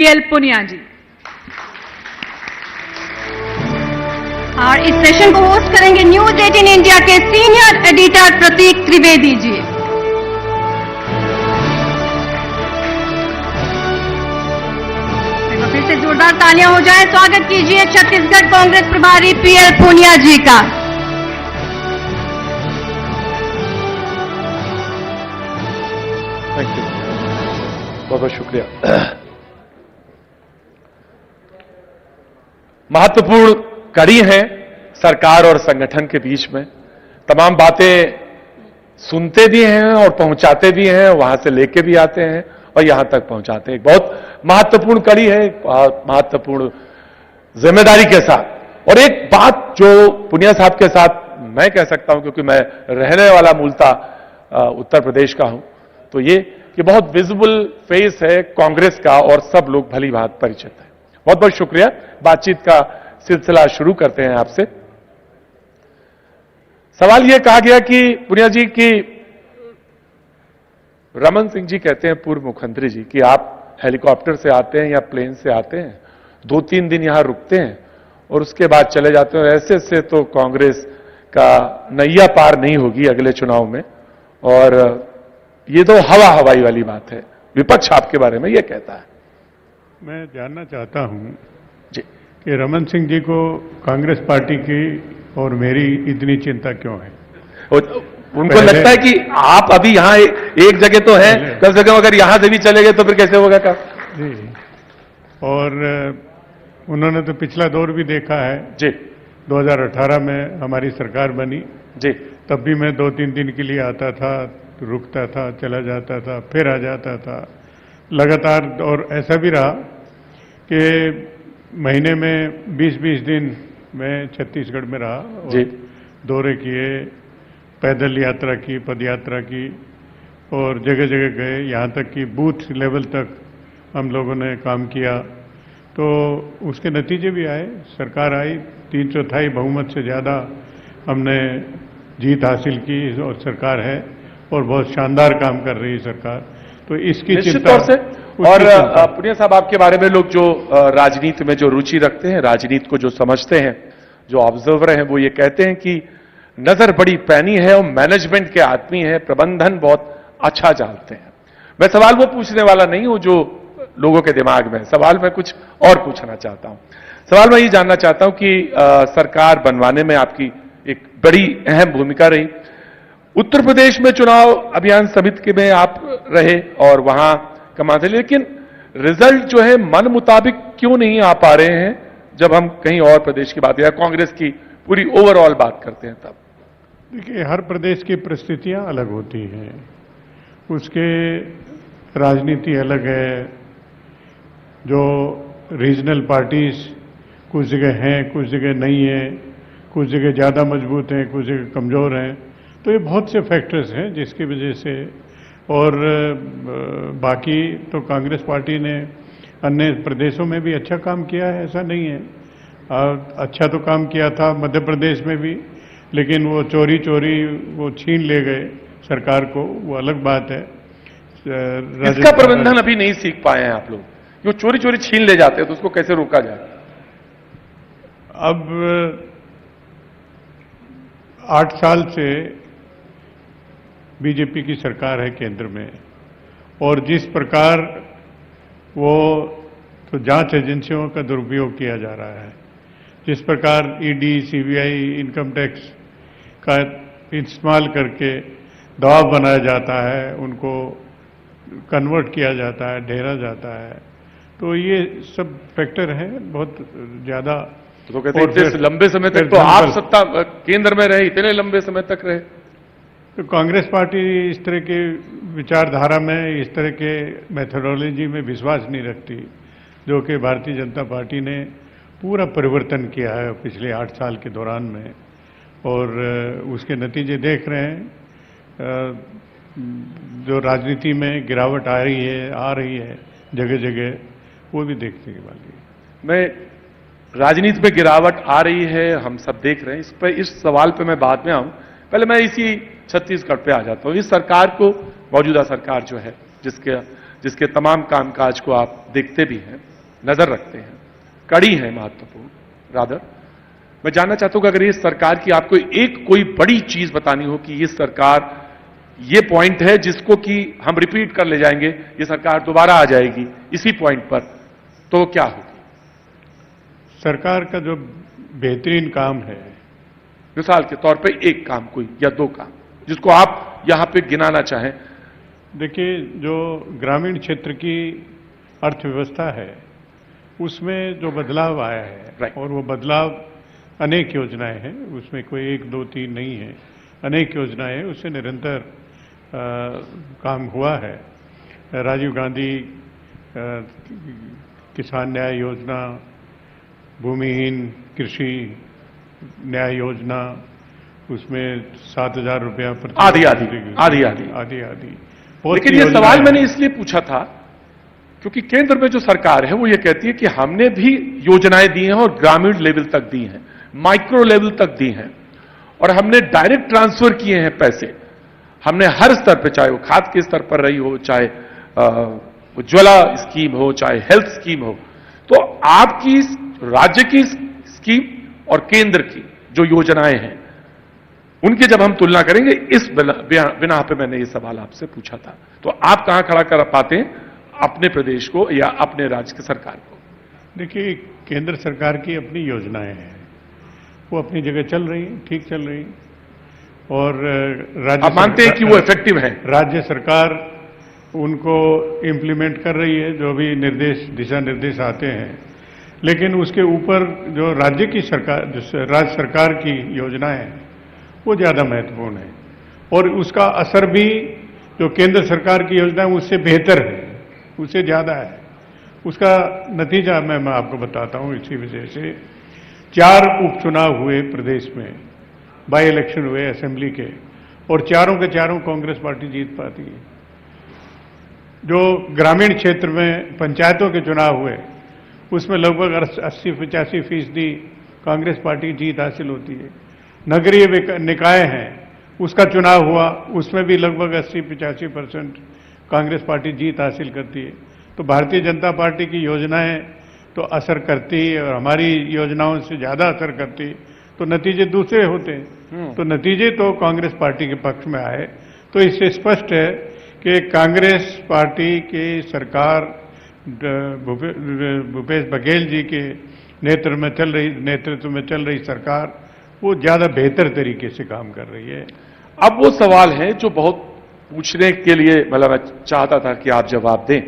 PL Punia जी। और इस session को होस्ट करेंगे न्यूज 18 इंडिया के सीनियर एडिटर प्रतीक त्रिवेदी जी। फिर से जोरदार तालियां हो जाए, स्वागत कीजिए छत्तीसगढ़ कांग्रेस प्रभारी पीएल पुनिया जी का। थैंक यू, बहुत बहुत शुक्रिया। महत्वपूर्ण कड़ी है सरकार और संगठन के बीच में। तमाम बातें सुनते भी हैं और पहुंचाते भी हैं, वहां से लेके भी आते हैं और यहां तक पहुंचाते हैं। एक बहुत महत्वपूर्ण कड़ी है, एक बहुत महत्वपूर्ण जिम्मेदारी के साथ। और एक बात जो पुनिया साहब के साथ मैं कह सकता हूं, क्योंकि मैं रहने वाला मूलतः उत्तर प्रदेश का हूं, तो ये कि बहुत विजिबल फेस है कांग्रेस का और सब लोग भली भांति परिचित है। बहुत बहुत शुक्रिया। बातचीत का सिलसिला शुरू करते हैं आपसे। सवाल यह कहा गया कि पुनिया जी की रमन सिंह जी कहते हैं, पूर्व मुख्यमंत्री जी, कि आप हेलीकॉप्टर से आते हैं या प्लेन से आते हैं, 2-3 दिन यहां रुकते हैं और उसके बाद चले जाते हैं। ऐसे से तो कांग्रेस का नैया पार नहीं होगी अगले चुनाव में। और ये तो हवाई वाली बात है। विपक्ष आपके बारे में यह कहता है। मैं जानना चाहता हूं जी, कि रमन सिंह जी को कांग्रेस पार्टी की और मेरी इतनी चिंता क्यों है? उनको लगता है कि आप अभी यहां एक जगह तो है, कम से कम अगर यहां से भी चले गए तो फिर कैसे होगा काम? जी, और उन्होंने तो पिछला दौर भी देखा है जी 2018 में हमारी सरकार बनी, जी, तब भी मैं 2-3 दिन के लिए आता था, रुकता था, चला जाता था, फिर आ जाता था लगातार। और ऐसा भी रहा कि महीने में 20-20 दिन मैं छत्तीसगढ़ में रहा और जी, दौरे किए, पैदल यात्रा की, पद यात्रा की और जगह जगह गए, यहाँ तक कि बूथ लेवल तक हम लोगों ने काम किया। तो उसके नतीजे भी आए, सरकार आई, 3/4 बहुमत से ज़्यादा हमने जीत हासिल की और सरकार है और बहुत शानदार काम कर रही है सरकार। तो इसकी निश्चित चिंता तौर से। और पुनिया साहब, आपके बारे में लोग जो राजनीति में जो रुचि रखते हैं, राजनीति को जो समझते हैं, जो ऑब्जर्वर हैं, वो ये कहते हैं कि नजर बड़ी पैनी है और मैनेजमेंट के आदमी है, प्रबंधन बहुत अच्छा जानते हैं। मैं सवाल वो पूछने वाला नहीं हूं जो लोगों के दिमाग में है। सवाल मैं कुछ और पूछना चाहता हूं। सवाल मैं ये जानना चाहता हूं कि सरकार बनवाने में आपकी एक बड़ी अहम भूमिका रही। उत्तर प्रदेश में चुनाव अभियान समिति में आप रहे और वहां कमाते, लेकिन रिजल्ट जो है मन मुताबिक क्यों नहीं आ पा रहे हैं जब हम कहीं और प्रदेश की बात या कांग्रेस की पूरी ओवरऑल बात करते हैं तब? देखिए, हर प्रदेश की परिस्थितियां अलग होती हैं, उसके राजनीति अलग है। जो रीजनल पार्टीज कुछ जगह हैं, कुछ जगह नहीं है, कुछ जगह ज़्यादा मजबूत हैं, कुछ जगह कमज़ोर हैं। तो ये बहुत से फैक्टर्स हैं जिसकी वजह से। और बाकी तो कांग्रेस पार्टी ने अन्य प्रदेशों में भी अच्छा काम किया है, ऐसा नहीं है। अच्छा तो काम किया था मध्य प्रदेश में भी, लेकिन वो चोरी वो छीन ले गए सरकार को, वो अलग बात है। इसका प्रबंधन अभी नहीं सीख पाए हैं आप लोग। जो चोरी छीन ले जाते हैं तो उसको कैसे रोका जाए? अब 8 साल से बीजेपी की सरकार है केंद्र में, और जिस प्रकार वो तो जांच एजेंसियों का दुरुपयोग किया जा रहा है, जिस प्रकार ईडी, सीबीआई, इनकम टैक्स का इस्तेमाल करके दबाव बनाया जाता है, उनको कन्वर्ट किया जाता है, ढेरा जाता है, तो ये सब फैक्टर है बहुत ज़्यादा। तो कहते हैं इतने लंबे समय तक तो आप सत्ता केंद्र में रहे, इतने लंबे समय तक रहे तो कांग्रेस पार्टी इस तरह के विचारधारा में, इस तरह के मेथोडोलॉजी में विश्वास नहीं रखती, जो कि भारतीय जनता पार्टी ने पूरा परिवर्तन किया है पिछले 8 साल के दौरान में। और उसके नतीजे देख रहे हैं। जो राजनीति में गिरावट आ रही है जगह जगह, वो भी देखने की बात है। मैं राजनीति में गिरावट आ रही है, हम सब देख रहे हैं। इस सवाल पे मैं बाद में आऊं, पहले मैं इसी छत्तीसगढ़ पे आ जाता हूं। इस सरकार को, मौजूदा सरकार जो है, जिसके तमाम कामकाज को आप देखते भी हैं, नजर रखते हैं, कड़ी है महत्वपूर्ण। रादर मैं जानना चाहता हूं कि अगर ये सरकार की आपको एक कोई बड़ी चीज बतानी हो कि ये सरकार, ये पॉइंट है जिसको कि हम रिपीट कर ले जाएंगे, ये सरकार दोबारा आ जाएगी इसी पॉइंट पर, तो क्या होगी? सरकार का जो बेहतरीन काम है, मिसाल के तौर पे एक काम कोई या दो काम जिसको आप यहां पे गिनाना चाहें। देखिए, जो ग्रामीण क्षेत्र की अर्थव्यवस्था है उसमें जो बदलाव आया है, Right. और वो बदलाव अनेक योजनाएं हैं, उसमें कोई एक दो तीन नहीं है, अनेक योजनाएं हैं, उससे निरंतर काम हुआ है। राजीव गांधी किसान न्याय योजना, भूमिहीन कृषि न्याय योजना, उसमें 7,000 रुपया प्रति आदि आदि आदि आदि आदि आदि। लेकिन ये सवाल मैंने इसलिए पूछा था क्योंकि केंद्र में जो सरकार है वो ये कहती है कि हमने भी योजनाएं दी हैं और ग्रामीण लेवल तक दी हैं, माइक्रो लेवल तक दी हैं, और हमने डायरेक्ट ट्रांसफर किए हैं पैसे। हमने हर स्तर पर, चाहे वो खाद के स्तर पर रही हो, चाहे उज्ज्वला स्कीम हो, चाहे हेल्थ स्कीम हो, तो आपकी राज्य की स्कीम और केंद्र की जो योजनाएं हैं उनकी जब हम तुलना करेंगे, इस बिना पे मैंने ये सवाल आपसे पूछा था। तो आप कहां खड़ा कर पाते हैं अपने प्रदेश को या अपने राज्य की सरकार को? देखिए, केंद्र सरकार की अपनी योजनाएं हैं, वो अपनी जगह चल रही हैं, ठीक चल रही हैं, और राज्य आप मानते हैं कि वो इफेक्टिव है? राज्य सरकार उनको इम्प्लीमेंट कर रही है, जो भी निर्देश, दिशा निर्देश आते हैं। लेकिन उसके ऊपर जो राज्य की सरकार, जो राज्य सरकार की योजनाएं हैं, वो ज्यादा महत्वपूर्ण है, और उसका असर भी जो केंद्र सरकार की योजना है उससे बेहतर है, उससे ज्यादा है। उसका नतीजा मैं आपको बताता हूं। इसी वजह से 4 उपचुनाव हुए प्रदेश में, बाई इलेक्शन हुए असेंबली के, और चारों के चारों कांग्रेस पार्टी जीत पाती है। जो ग्रामीण क्षेत्र में पंचायतों के चुनाव हुए उसमें लगभग 80-85% कांग्रेस पार्टी जीत हासिल होती है। नगरीय निकाय हैं, उसका चुनाव हुआ, उसमें भी लगभग 80-85% कांग्रेस पार्टी जीत हासिल करती है। तो भारतीय जनता पार्टी की योजनाएं तो असर करती है, और हमारी योजनाओं से ज्यादा असर करती है, तो नतीजे दूसरे होते हैं। तो नतीजे तो कांग्रेस पार्टी के पक्ष में आए। तो इससे स्पष्ट है कि कांग्रेस पार्टी की सरकार, भूपेश बघेल जी के नेतृत्व में चल रही सरकार, वो ज्यादा बेहतर तरीके से काम कर रही है। अब वो सवाल है जो बहुत पूछने के लिए मतलब मैं चाहता था कि आप जवाब दें,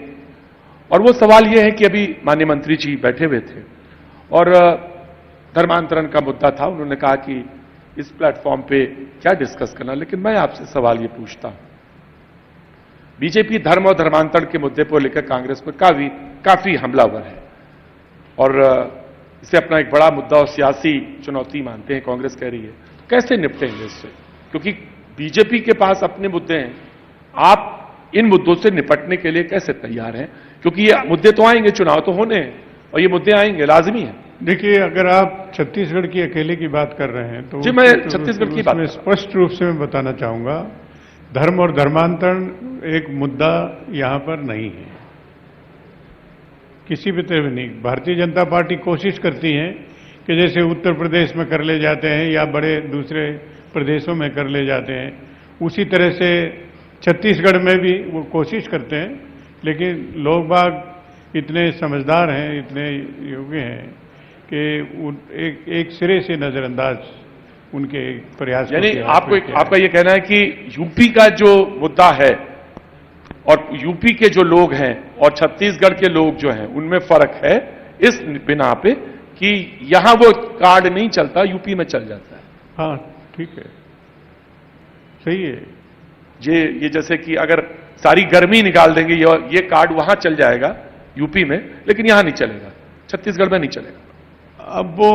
और वो सवाल ये है कि अभी माननीय मंत्री जी बैठे हुए थे और धर्मांतरण का मुद्दा था। उन्होंने कहा कि इस प्लेटफॉर्म पे क्या डिस्कस करना, लेकिन मैं आपसे सवाल ये पूछता हूं, बीजेपी धर्म और धर्मांतरण के मुद्दे को लेकर कांग्रेस पर काफी हमलावर है और इसे अपना एक बड़ा मुद्दा और सियासी चुनौती मानते हैं, कांग्रेस कह रही है। तो कैसे निपटेंगे इससे? क्योंकि बीजेपी के पास अपने मुद्दे हैं, आप इन मुद्दों से निपटने के लिए कैसे तैयार हैं? क्योंकि ये मुद्दे तो आएंगे, चुनाव तो होने हैं और ये मुद्दे आएंगे, लाजमी है। देखिए, अगर आप छत्तीसगढ़ की अकेले की बात कर रहे हैं तो जी, मैं छत्तीसगढ़ की बात में स्पष्ट रूप से मैं बताना चाहूंगा, धर्म और धर्मांतरण एक मुद्दा यहां पर नहीं है, किसी भी तरह नहीं। भारतीय जनता पार्टी कोशिश करती है कि जैसे उत्तर प्रदेश में कर ले जाते हैं या बड़े दूसरे प्रदेशों में कर ले जाते हैं, उसी तरह से छत्तीसगढ़ में भी वो कोशिश करते हैं। लेकिन लोग बाग इतने समझदार हैं, इतने योग्य हैं कि एक सिरे से नजरअंदाज उनके प्रयास। यानी आपका ये कहना है कि यूपी का जो मुद्दा है और यूपी के जो लोग हैं और छत्तीसगढ़ के लोग जो हैं उनमें फर्क है, इस बिना पे कि यहां वो कार्ड नहीं चलता, यूपी में चल जाता है। हाँ, ठीक है, सही है। ये जैसे कि अगर सारी गर्मी निकाल देंगे, ये कार्ड वहां चल जाएगा यूपी में, लेकिन यहां नहीं चलेगा, छत्तीसगढ़ में नहीं चलेगा। अब वो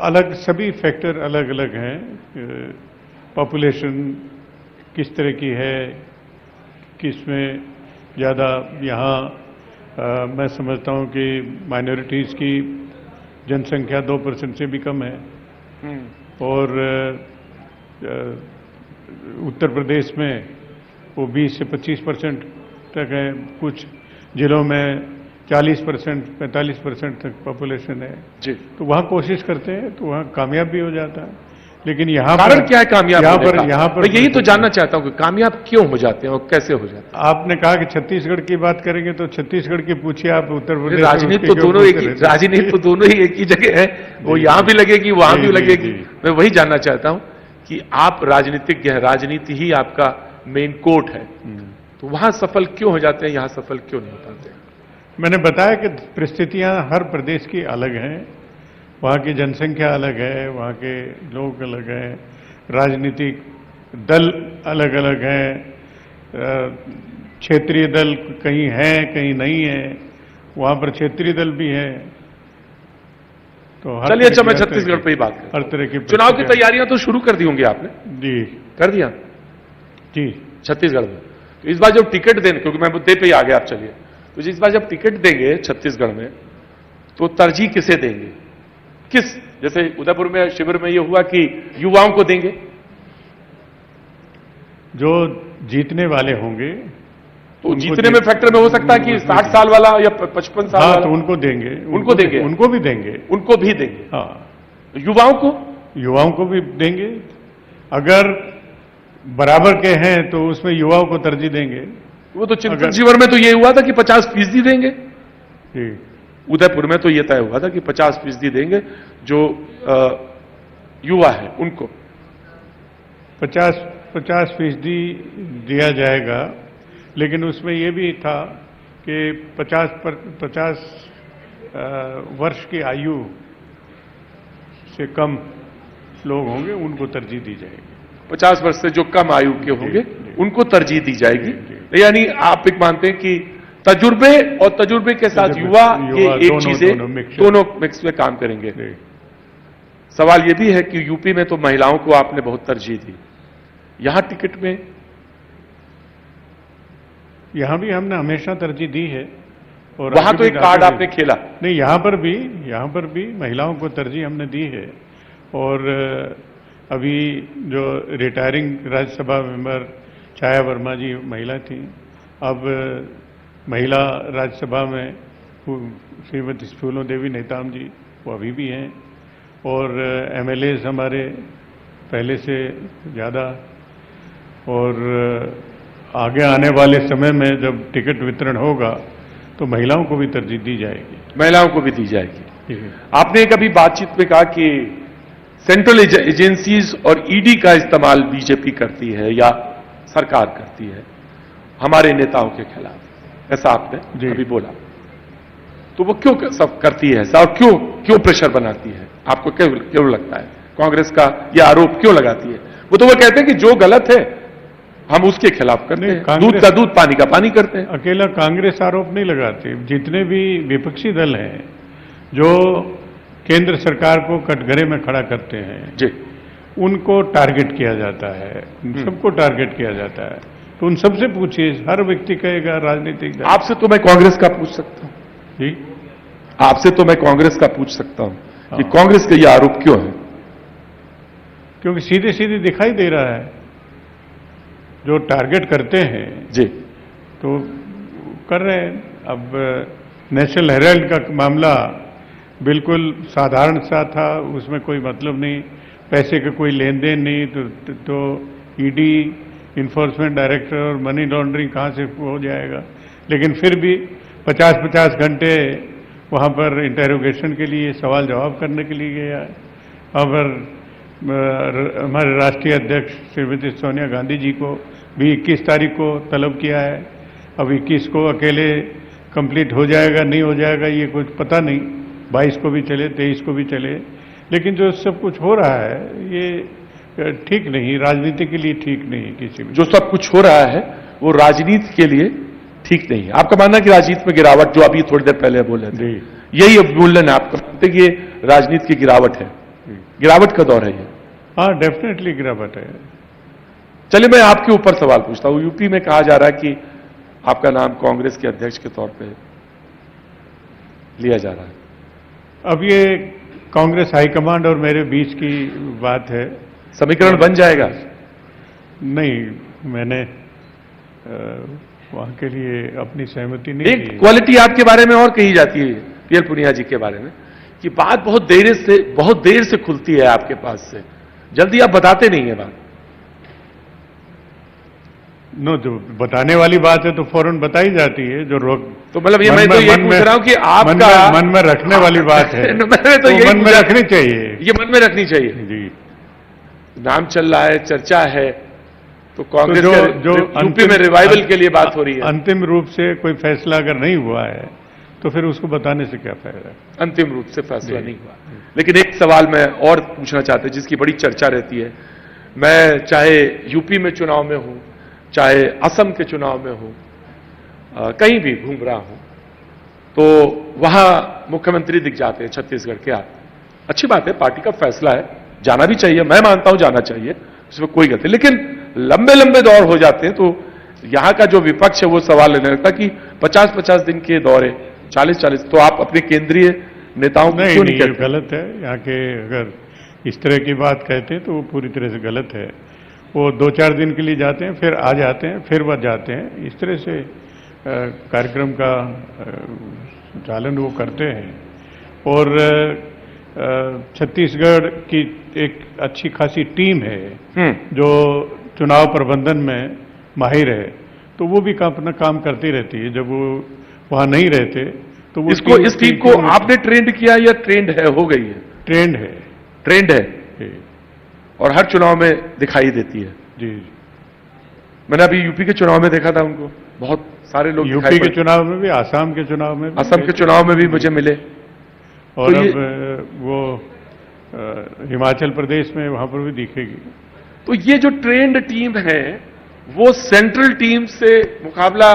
अलग, सभी फैक्टर अलग अलग हैं। पॉपुलेशन किस तरह की है, किसमें ज़्यादा, यहाँ मैं समझता हूँ कि माइनॉरिटीज़ की जनसंख्या 2% से भी कम है, और उत्तर प्रदेश में वो 20 से 25% तक है। कुछ जिलों में 40%, 45% तक पॉपुलेशन है, जी, तो वहाँ कोशिश करते हैं तो वहाँ कामयाब भी हो जाता है। लेकिन यहाँ कारण क्या है कामयाब होने का? यहाँ पर मैं यही तो जानना चाहता हूं कि कामयाब क्यों हो जाते हैं और कैसे हो जाते हैं? आपने कहा कि छत्तीसगढ़ की बात करेंगे तो छत्तीसगढ़ की पूछिए, आप उत्तर प्रदेश और राजनीति उसके तो क्यों दोनों पूछ एक ही, रहे थे? राजनीति तो दोनों ही एक ही जगह है, वो जी, यहां भी लगेगी वहां जी, भी जी, लगेगी। जी। मैं वही जानना चाहता हूं कि आप राजनीतिज्ञ हैं, राजनीति ही आपका मेन कोर्ट है, तो वहां सफल क्यों हो जाते हैं, यहां सफल क्यों नहीं हो पाते? मैंने बताया कि परिस्थितियां हर प्रदेश की अलग हैं, वहाँ की जनसंख्या अलग है, वहाँ के लोग अलग हैं, राजनीतिक दल अलग अलग हैं, क्षेत्रीय दल कहीं हैं कहीं नहीं है, वहाँ पर क्षेत्रीय दल भी है। तो चलिए, अच्छा मैं छत्तीसगढ़ पे ही बात करूं। हर तरह की चुनाव की तैयारियां तो शुरू कर दी होंगी आपने? जी कर दिया जी। छत्तीसगढ़ में? तो इस बार जब टिकट देने, क्योंकि मैं मुद्दे पे ही आ गया, आप चलिए, तो इस बार जब टिकट देंगे छत्तीसगढ़ में तो तरजीह किसे देंगे? किस, जैसे उदयपुर में शिविर में यह हुआ कि युवाओं को देंगे, जो जीतने वाले होंगे तो जीतने में फैक्टर में हो सकता है कि 60 साल वाला या 55 साल हाँ, वाला, तो उनको देंगे, उनको देंगे, उनको भी देंगे, उनको भी देंगे। हाँ, युवाओं को, युवाओं को भी देंगे। अगर बराबर के हैं तो उसमें युवाओं को तरजीह देंगे। वो तो चिंतन शिविर में तो ये हुआ था कि 50% देंगे, जी, उदयपुर में तो ये तय हुआ था कि 50% देंगे जो युवा है उनको। 50% दिया जाएगा, लेकिन उसमें ये भी था कि 50 वर्ष की आयु से कम लोग होंगे उनको तरजीह दी जाएगी। 50 वर्ष से जो कम आयु के होंगे उनको तरजीह दी जाएगी। यानी आप एक मानते हैं कि तजुर्बे और तजुर्बे के साथ युवा ये एक चीजें दोनों मिक्स में काम करेंगे। सवाल ये भी है कि यूपी में तो महिलाओं को आपने बहुत तरजीह दी, यहां टिकट में? यहां भी हमने हमेशा तरजीह दी है, और वहां तो एक कार्ड आपने खेला नहीं, यहां पर भी महिलाओं को तरजीह हमने दी है। और अभी जो रिटायरिंग राज्यसभा मेंबर छाया वर्मा जी महिला थी, अब महिला राज्यसभा में श्रीमती फूलो देवी नेताम जी, वो अभी भी हैं। और एमएलएज हमारे पहले से ज़्यादा, और आगे आने वाले समय में जब टिकट वितरण होगा तो महिलाओं को भी तरजीह दी जाएगी। महिलाओं को भी दी जाएगी। आपने कभी बातचीत में कहा कि सेंट्रल एजेंसीज और ईडी का इस्तेमाल बीजेपी करती है या सरकार करती है हमारे नेताओं के खिलाफ, ऐसा आपने अभी बोला, तो वो क्यों सब करती है ऐसा, और क्यों प्रेशर बनाती है? आपको क्यों लगता है कांग्रेस का यह आरोप क्यों लगाती है? वो तो वो कहते हैं कि जो गलत है हम उसके खिलाफ करते हैं, दूध का दूध पानी का पानी करते हैं। अकेला कांग्रेस आरोप नहीं लगाती, जितने भी विपक्षी दल हैं जो केंद्र सरकार को कटघरे में खड़ा करते हैं जी, उनको टारगेट किया जाता है, सबको टारगेट किया जाता है। तो उन सबसे पूछिए, हर व्यक्ति कहेगा राजनीतिक दल। आपसे तो मैं कांग्रेस का पूछ सकता हूं जी, आपसे तो मैं कांग्रेस का पूछ सकता हूं कि कांग्रेस का यह आरोप क्यों है? क्योंकि सीधे सीधे दिखाई दे रहा है, जो टारगेट करते हैं जी तो कर रहे हैं। अब नेशनल हेराल्ड का मामला बिल्कुल साधारण सा था, उसमें कोई मतलब नहीं, पैसे का कोई लेन देन नहीं, तो ईडी, इन्फोर्समेंट डायरेक्टर और मनी लॉन्ड्रिंग कहाँ से हो जाएगा? लेकिन फिर भी 50-50 घंटे वहाँ पर इंटेरोगेशन के लिए, सवाल जवाब करने के लिए गया है। अब हमारे राष्ट्रीय अध्यक्ष श्रीमती सोनिया गांधी जी को भी 21 तारीख को तलब किया है। अब 21 को अकेले कंप्लीट हो जाएगा नहीं हो जाएगा ये कुछ पता नहीं, 22 को भी चले, 23 को भी चले, लेकिन जो सब कुछ हो रहा है ये ठीक नहीं, राजनीति के लिए ठीक नहीं। किसी भी जो सब कुछ हो रहा है वो राजनीति के लिए ठीक नहीं है। आपका मानना है कि राजनीति में गिरावट, जो अभी थोड़ी देर पहले बोले थे, यही मूल्यन है आपका मानते हैं कि ये राजनीति की गिरावट है, गिरावट का दौर है ये? हाँ, डेफिनेटली गिरावट है। चलिए मैं आपके ऊपर सवाल पूछता हूं। यूपी में कहा जा रहा है कि आपका नाम कांग्रेस के अध्यक्ष के तौर पे लिया जा रहा है। अब ये कांग्रेस हाईकमांड और मेरे बीच की बात है। समीकरण बन जाएगा? नहीं, मैंने वहां के लिए अपनी सहमति नहीं एक दी। क्वालिटी आपके बारे में और कही जाती है पीएल पूनिया जी के बारे में कि बात बहुत देर से खुलती है आपके पास से, जल्दी आप बताते नहीं है बात। नो, जो बताने वाली बात है तो फौरन बताई जाती है, जो रोक तो मतलब ये मैं तो ये पूछ रहा हूं कि आपका मन में रखने वाली बात है मैंने तो यही मन में रखनी चाहिए। ये मन में रखनी चाहिए जी। नाम चल रहा है, चर्चा है, तो कांग्रेस तो जो यूपी में रिवाइवल के लिए बात हो रही है। अंतिम रूप से कोई फैसला अगर नहीं हुआ है तो फिर उसको बताने से क्या फायदा। अंतिम रूप से फैसला नहीं हुआ। लेकिन एक सवाल मैं और पूछना चाहता हूं जिसकी बड़ी चर्चा रहती है। मैं चाहे यूपी में चुनाव में हूं, चाहे असम के चुनाव में हूं, कहीं भी घूम रहा हूं, तो वहां मुख्यमंत्री दिख जाते हैं छत्तीसगढ़ के। आप अच्छी बात है, पार्टी का फैसला है, जाना भी चाहिए, मैं मानता हूं जाना चाहिए, उसमें कोई गलती। लेकिन लंबे लंबे दौर हो जाते हैं तो यहां का जो विपक्ष है वो सवाल लेने लगता कि 50-50 दिन के दौरे, 40-40, तो आप अपने केंद्रीय नेताओं को क्यों नहीं कहते? गलत है। यहाँ के अगर इस तरह की बात कहते हैं तो वो पूरी तरह से गलत है। वो 2-4 दिन के लिए जाते हैं, फिर आ जाते हैं, फिर वह जाते हैं। इस तरह से कार्यक्रम का संचालन वो करते हैं। और छत्तीसगढ़ की एक अच्छी खासी टीम है जो चुनाव प्रबंधन में माहिर है, तो वो भी अपना काम करती रहती है। जब वो वहां नहीं रहते तो वो इस टीम को आपने ट्रेंड किया या ट्रेंड है, हो गई है? ट्रेंड है। ट्रेंड है और हर चुनाव में दिखाई देती है। जी। मैंने अभी यूपी के चुनाव में देखा था उनको, बहुत सारे लोग यूपी के चुनाव में भी, आसाम के चुनाव में भी, असम के चुनाव में भी मुझे मिले। और तो अब वो हिमाचल प्रदेश में वहां पर भी दिखेगी। तो ये जो ट्रेंड टीम है वो सेंट्रल टीम से मुकाबला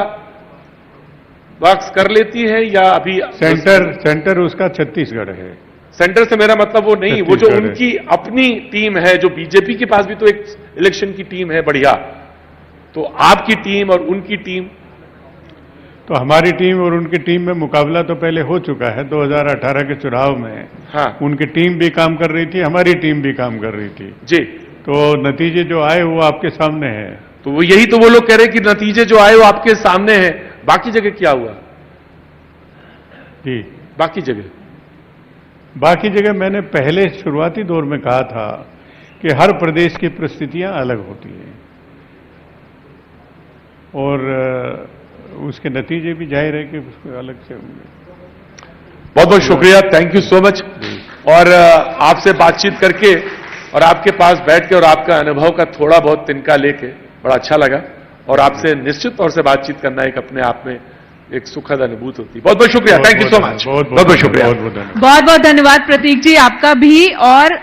बॉक्स कर लेती है या अभी सेंटर उसका छत्तीसगढ़ है। सेंटर से मेरा मतलब वो नहीं, वो जो उनकी अपनी टीम है, जो बीजेपी के पास भी तो एक इलेक्शन की टीम है बढ़िया, तो आपकी टीम और उनकी टीम। तो हमारी टीम और उनकी टीम में मुकाबला तो पहले हो चुका है 2018 के चुनाव में। हाँ, उनकी टीम भी काम कर रही थी, हमारी टीम भी काम कर रही थी जी। तो नतीजे जो आए वो आपके सामने हैं। तो वो यही तो वो लोग कह रहे हैं कि नतीजे जो आए वो आपके सामने हैं। बाकी जगह क्या हुआ? जी, बाकी जगह मैंने पहले शुरुआती दौर में कहा था कि हर प्रदेश की परिस्थितियां अलग होती हैं और उसके नतीजे भी जाहिर है कि उसको अलग से होंगे। बहुत बहुत शुक्रिया, थैंक यू सो मच। और आपसे बातचीत करके और आपके पास बैठ के और आपका अनुभव का थोड़ा बहुत तिनका लेके बड़ा अच्छा लगा। और आपसे निश्चित तौर से बातचीत करना एक अपने आप में एक सुखद अनुभूति होती है। बहुत बहुत शुक्रिया, थैंक यू सो मच। बहुत बहुत शुक्रिया। बहुत बहुत धन्यवाद प्रतीक जी आपका भी। और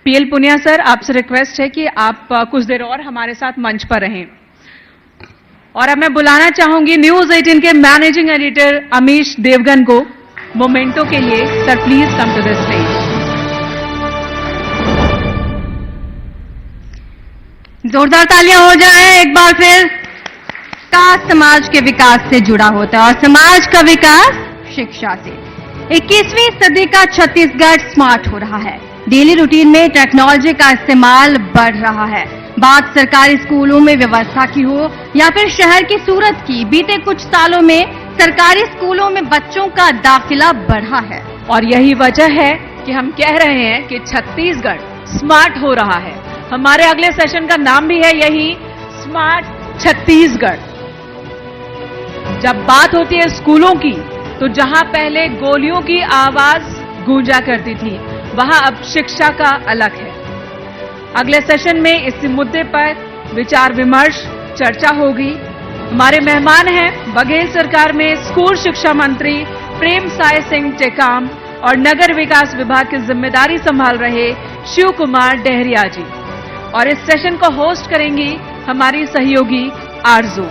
पीएल पूनिया सर, आपसे रिक्वेस्ट है कि आप कुछ देर और हमारे साथ मंच पर रहें। और अब मैं बुलाना चाहूंगी न्यूज 18 के मैनेजिंग एडिटर अमीश देवगन को मोमेंटो के लिए। Sir please come to the stage. जोरदार तालियां हो जाए एक बार फिर। विकास समाज के विकास से जुड़ा होता है और समाज का विकास शिक्षा से। 21वीं सदी का छत्तीसगढ़ स्मार्ट हो रहा है। डेली रूटीन में टेक्नोलॉजी का इस्तेमाल बढ़ रहा है। बात सरकारी स्कूलों में व्यवस्था की हो या फिर शहर की सूरत की, बीते कुछ सालों में सरकारी स्कूलों में बच्चों का दाखिला बढ़ा है। और यही वजह है कि हम कह रहे हैं कि छत्तीसगढ़ स्मार्ट हो रहा है। हमारे अगले सेशन का नाम भी है यही, स्मार्ट छत्तीसगढ़। जब बात होती है स्कूलों की, तो जहां पहले गोलियों की आवाज गूंजा करती थी, वहां अब शिक्षा का अलग है। अगले सेशन में इस मुद्दे पर विचार विमर्श, चर्चा होगी। हमारे मेहमान हैं बघेल सरकार में स्कूल शिक्षा मंत्री प्रेम साय सिंह टेकाम और नगर विकास विभाग की जिम्मेदारी संभाल रहे शिव कुमार डहरिया जी। और इस सेशन को होस्ट करेंगी हमारी सहयोगी आरजू।